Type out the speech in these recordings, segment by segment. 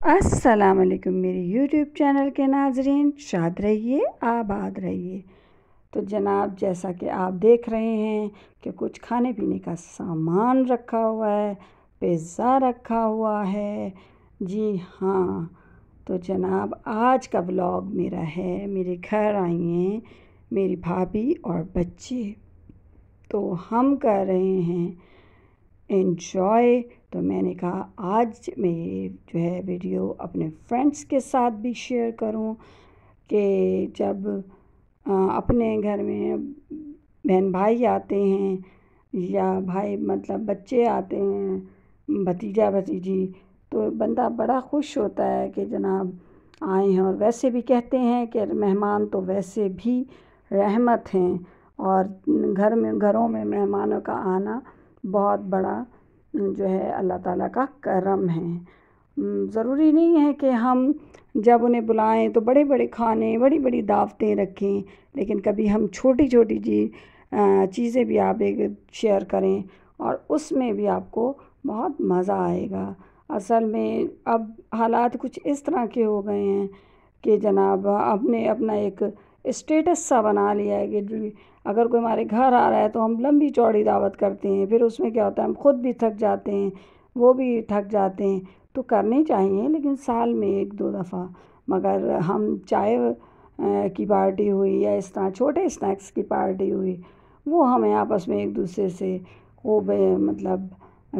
السلام علیکم میری یوٹیوب چینل کے ناظرین، شاد رہیے آباد رہیے۔ تو جناب، جیسا کہ آپ دیکھ رہے ہیں کہ کچھ کھانے پینے کا سامان رکھا ہوا ہے، پیزا رکھا ہوا ہے۔ جی ہاں، تو جناب آج کا ولاگ میرا ہے، میرے گھر آئی ہیں میری بھابھی اور بچے، تو ہم کر رہے ہیں انجوائے۔ تو میں نے کہا آج میں یہ جو ہے ویڈیو اپنے فرینڈس کے ساتھ بھی شیئر کروں کہ جب اپنے گھر میں بہن بھائی آتے ہیں یا بھائی مطلب بچے آتے ہیں، بھتیجا بھتیجی، تو بندہ بڑا خوش ہوتا ہے کہ جناب آئے ہیں۔ اور ویسے بھی کہتے ہیں کہ مہمان تو ویسے بھی رحمت ہیں، اور گھروں میں مہمانوں کا آنا بہت بڑا جو ہے اللہ تعالیٰ کا کرم ہے۔ ضروری نہیں ہے کہ ہم جب انہیں بلائیں تو بڑے بڑے کھانے، بڑی بڑی دعوتیں رکھیں، لیکن کبھی ہم چھوٹی چھوٹی چیزیں بھی آپ ایک شیئر کریں اور اس میں بھی آپ کو بہت مزہ آئے گا۔ اصل میں اب حالات کچھ اس طرح کے ہو گئے ہیں کہ جناب اپنا ایک اسٹیٹس سا بنا لیا ہے کہ اگر کوئی ہمارے گھر آ رہا ہے تو ہم لمبی چوڑی دعوت کرتے ہیں، پھر اس میں کیا ہوتا ہے ہم خود بھی تھک جاتے ہیں، وہ بھی تھک جاتے ہیں۔ تو کرنی چاہیے لیکن سال میں 1-2 دفعہ، مگر ہم چائے کی پارٹی ہوئی یا اس طرح چھوٹے اسنیکس کی پارٹی ہوئی، وہ ہمیں آپس میں ایک دوسرے سے خوب مطلب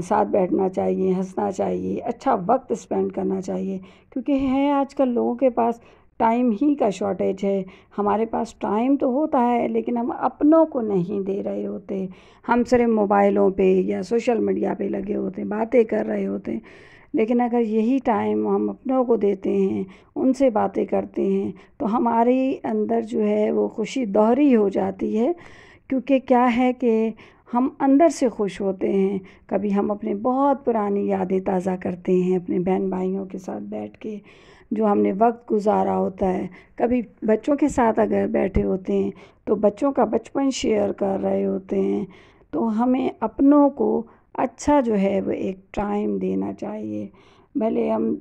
ساتھ بیٹھنا چاہیے، ہنسنا چاہیے، اچھا وقت اسپینڈ کرنا چاہیے، کیونکہ ہے آج کل لوگوں کے پاس ٹائم ہی کا شارٹیج ہے۔ ہمارے پاس ٹائم تو ہوتا ہے لیکن ہم اپنوں کو نہیں دے رہے ہوتے، ہم صرف موبائلوں پہ یا سوشل میڈیا پہ لگے ہوتے ہیں، باتیں کر رہے ہوتے ہیں۔ لیکن اگر یہی ٹائم ہم اپنوں کو دیتے ہیں، ان سے باتیں کرتے ہیں، تو ہمارے اندر جو ہے وہ خوشی دوہری ہو جاتی ہے، کیونکہ کیا ہے کہ ہم اندر سے خوش ہوتے ہیں۔ کبھی ہم اپنے بہت پرانی یادیں تازہ کرتے ہیں اپنے بہن بھائیوں کے ساتھ بیٹھ کے، جو ہم نے وقت گزارا ہوتا ہے۔ کبھی بچوں کے ساتھ اگر بیٹھے ہوتے ہیں تو بچوں کا بچپن شیئر کر رہے ہوتے ہیں۔ تو ہمیں اپنوں کو اچھا جو ہے وہ ایک ٹائم دینا چاہیے، بھلے ہم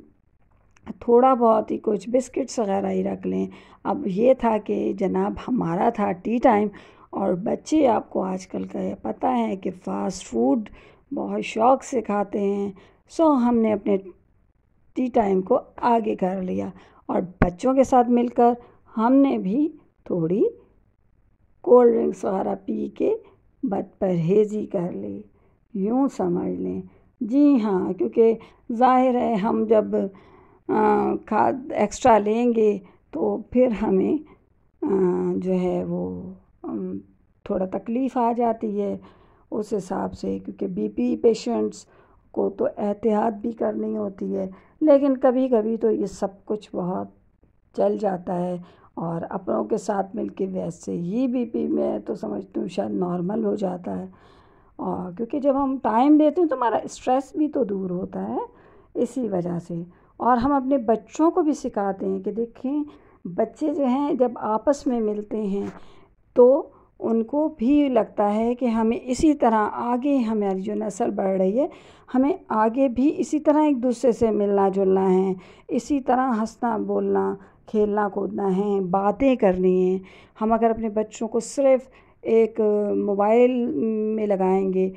تھوڑا بہت ہی کچھ بسکٹس وغیرہ ہی رکھ لیں۔ اب یہ تھا کہ جناب ہمارا تھا ٹی ٹائم، اور بچے آپ کو آج کل کا پتہ ہے کہ فاسٹ فوڈ بہت شوق سے کھاتے ہیں، سو ہم نے اپنے ٹی ٹائم کو آگے کر لیا، اور بچوں کے ساتھ مل کر ہم نے بھی تھوڑی کولڈ ڈرنکس وغیرہ پی کے بد پرہیزی کر لی، یوں سمجھ لیں۔ جی ہاں، کیونکہ ظاہر ہے ہم جب ایکسٹرا لیں گے تو پھر ہمیں جو ہے وہ تھوڑا تکلیف آ جاتی ہے اس حساب سے، کیونکہ بی پی پیشنٹس کو تو احتیاط بھی کرنی ہوتی ہے، لیکن کبھی کبھی تو یہ سب کچھ بہت چل جاتا ہے۔ اور اپنوں کے ساتھ مل کے ویسے ہی بی پی میں تو سمجھتی ہوں شاید نارمل ہو جاتا ہے، اور کیونکہ جب ہم ٹائم دیتے ہیں تو ہمارا اسٹریس بھی تو دور ہوتا ہے اسی وجہ سے۔ اور ہم اپنے بچوں کو بھی سکھاتے ہیں کہ دیکھیں بچے جو ہیں جب آپس میں ملتے ہیں تو ان کو بھی لگتا ہے کہ ہمیں اسی طرح آگے، ہماری جو نسل بڑھ رہی ہے، ہمیں آگے بھی اسی طرح ایک دوسرے سے ملنا جلنا ہے، اسی طرح ہنسنا بولنا کھیلنا کودنا ہے، باتیں کرنی ہیں۔ ہم اگر اپنے بچوں کو صرف ایک موبائل میں لگائیں گے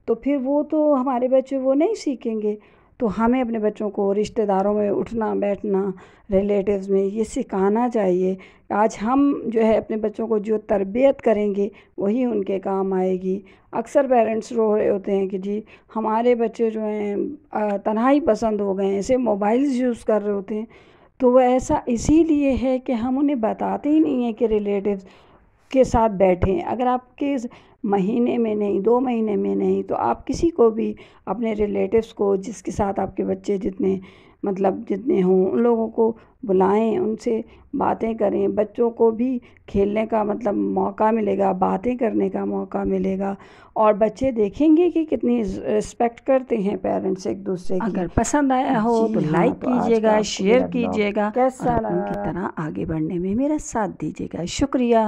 تو پھر وہ تو ہمارے بچے وہ نہیں سیکھیں گے۔ تو ہمیں اپنے بچوں کو رشتہ داروں میں اٹھنا بیٹھنا، ریلیٹیوز میں، یہ سکھانا چاہیے۔ آج ہم جو ہے اپنے بچوں کو جو تربیت کریں گے وہی ان کے کام آئے گی۔ اکثر پیرنٹس رو رہے ہوتے ہیں کہ جی ہمارے بچے جو ہیں تنہائی پسند ہو گئے ہیں، صرف موبائلز یوز کر رہے ہوتے ہیں۔ تو وہ ایسا اسی لیے ہے کہ ہم انہیں بتاتے ہی نہیں ہیں کہ ریلیٹیوز کے ساتھ بیٹھیں۔ اگر آپ کے مہینے میں نہیں، 2 مہینے میں نہیں، تو آپ کسی کو بھی اپنے ریلیٹیوز کو، جس کے ساتھ آپ کے بچے جتنے ہوں، ان لوگوں کو بلائیں، ان سے باتیں کریں۔ بچوں کو بھی کھیلنے کا موقع ملے گا، باتیں کرنے کا موقع ملے گا، اور بچے دیکھیں گے کہ کتنی رسپیکٹ کرتے ہیں پیرنٹس ایک دوسرے کی۔ اگر پسند آیا ہو تو لائک کیجیے گا، شیئر کیجیے گا، کیسا اور اپنوں کی لگا؟ طرح آگے بڑھنے میں میرا ساتھ دیجیے گا۔ شکریہ۔